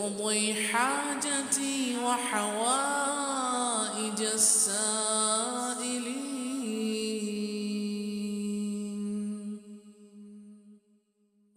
اقضي حاجتي وحوائج السائلين.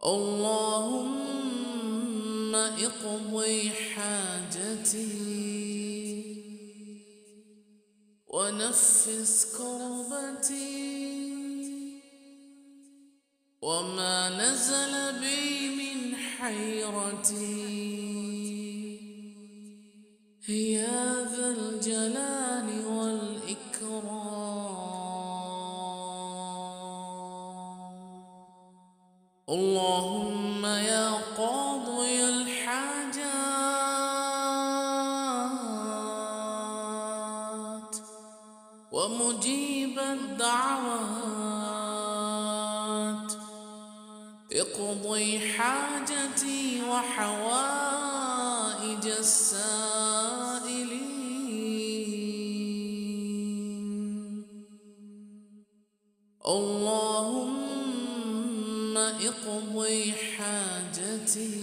اللهم اقضي حاجتي ونفس كربتي وما نزل بي من حيرتي يا ذا الجلال والإكرام. اللهم يا قاضي الحاجات ومجيب الدعوات اقضي حاجتي وحوائج السائلين. اللهم اقضي حاجتي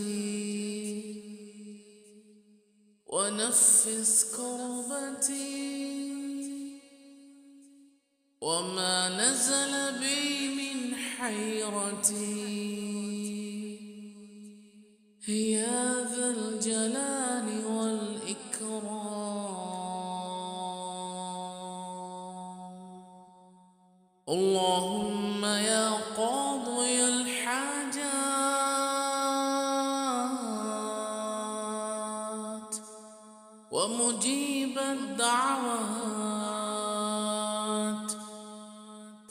ونفس كربتي وما نزل بي من حيرتي يا ذا الجلال والإكرام. اللهم يا قاضي الحاجات ومجيب الدعوات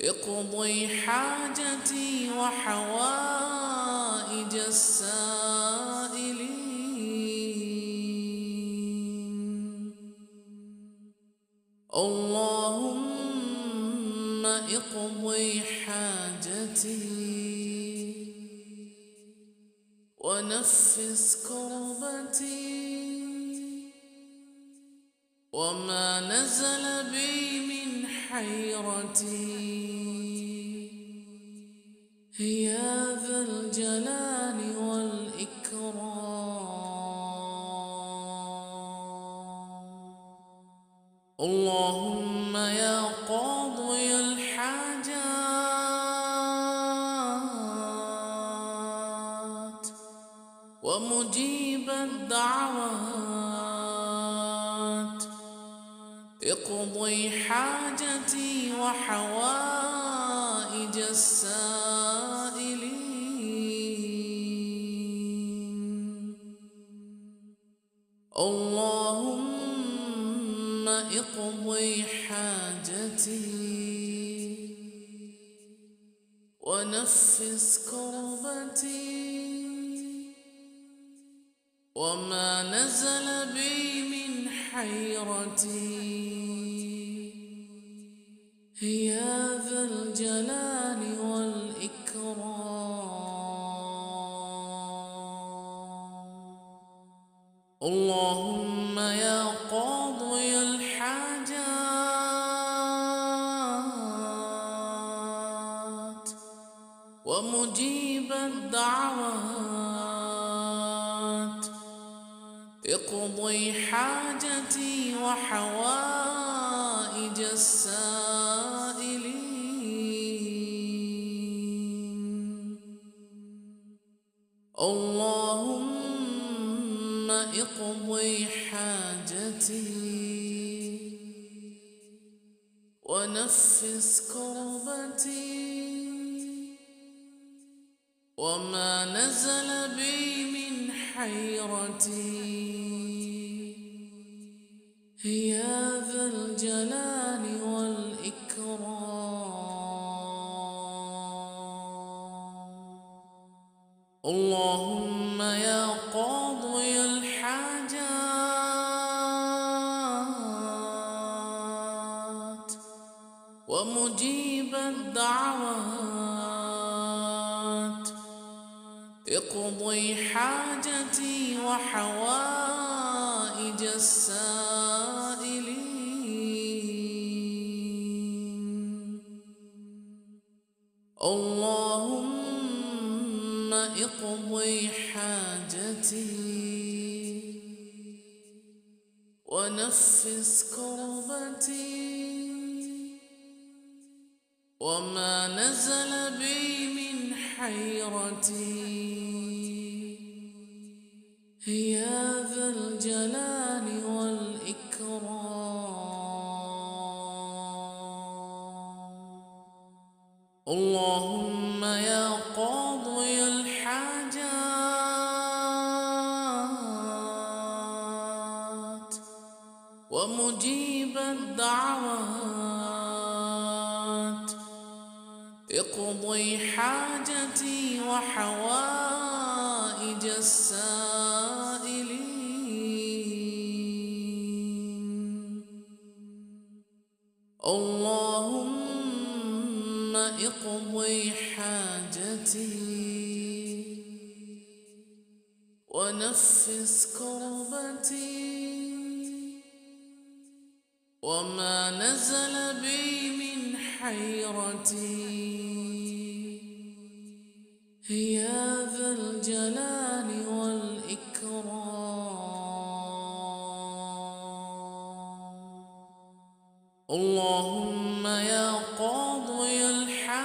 اقضي حاجتي وحوائج السائلين. اللهم اقضي حاجتي ونفس كربتي وما نزل بي من حيرتي يا ذا الجلال والإكرام. اللهم يا قاضي الحاجات ومجيب الدعوات اقضي حاجتي وحوائج السائلين. اللهم اقضي حاجتي ونفس كربتي وما نزل بي من حيرتي يا ذا الجلال والإكرام. اللهم يا قاضي الحاجات ومجيب الدعوات اقضي حاجتي وحوائج السائلين. اللهم اقضي حاجتي ونفس كربتي وما نزل بي من حيرتي يا ذا الجلال والإكرام. اللهم يا قاضي الحاجات ومجيب الدعوات اقضي حاجتي وحوائج السائلين. اللهم اقضي حاجتي ونفس كربتي وما نزل بي من حيرتي يا ذا الجلال والإكرام. اللهم يا قاضي الحاجات ومجيب الدعوات اقضي حاجتي وحوائج السائلين. اللهم اقضي حاجتي ونفس كربتي وما نزل بي من حيرتي يا ذا الجلال والإكرام. اللهم يا قاضي الحاجات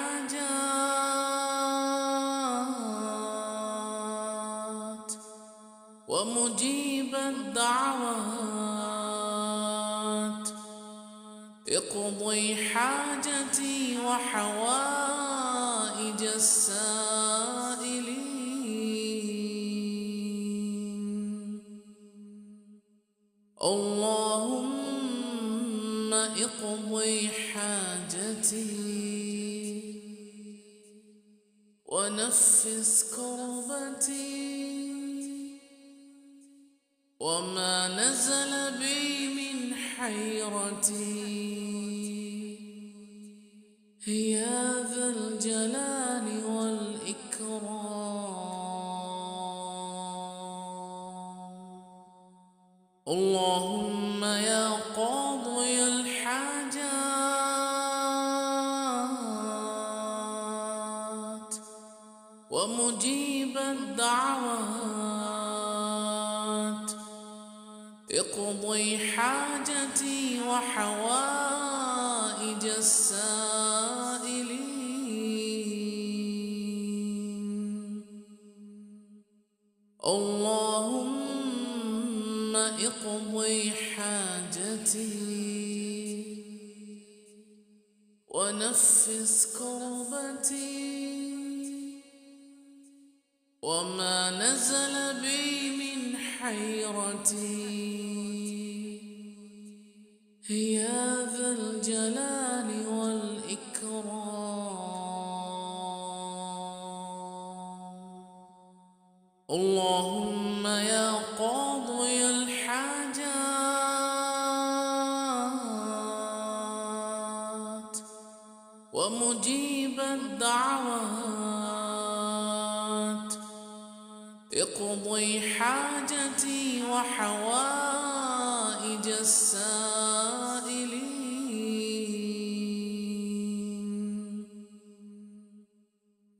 ومجيب الدعوات اقضي حاجتي وحوائج السائلين. اللهم اقضي حاجتي ونفس كربتي وما نزل بي من حيرتي يا ذا الجلال والإكرام. اللهم يا قاضي الحاجات ومجيب الدعوات اقضي حاجتي وحوائج السائلين. اللهم اقضي حاجتي ونفس كربتي وما نزل بي من حيرتي يا ذا الجلال والإكرام. اللهم يا قاضي الحاجات ومجيب الدعوات اقضي حاجتي وحوائج السائلين.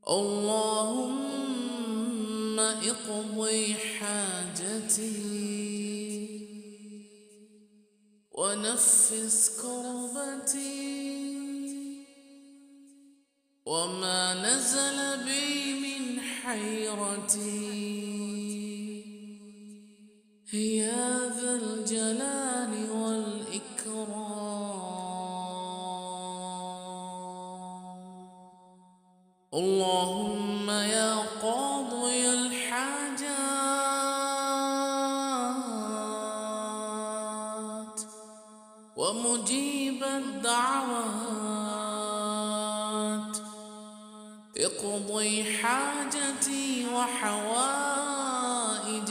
اللهم اقضي حاجتي ونفس كربتي وما نزل بي من حيرتي يا ذا الجلال والإكرام. اللهم يا قاضي الحاجات ومجيب الدعوات اقضي حاجتي وحوائج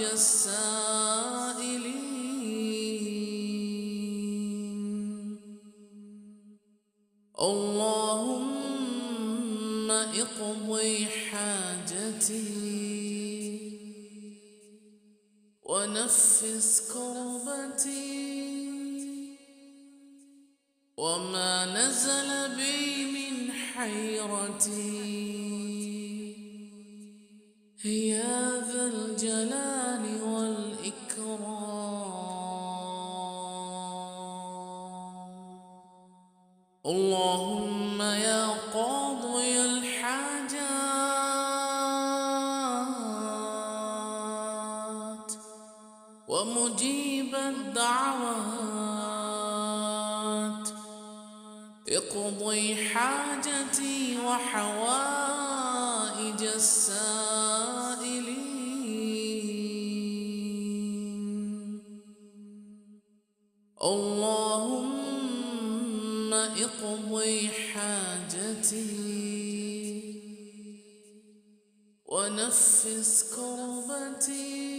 السائلين. اللهم اقضي حاجتي ونفس كربتي وما نزل بي من حيرتي يا ذا الجلال والإكرام. اللهم يا قاضي الحاجات ومجيب الدعوات، اقضي حاجتي وحوائج السائلين. اللهم اقضي حاجتي ونفس كربتي،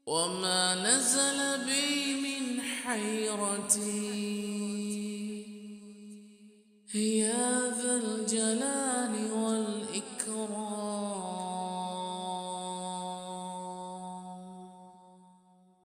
وما نزل بي من حيرتي يا ذا الجلال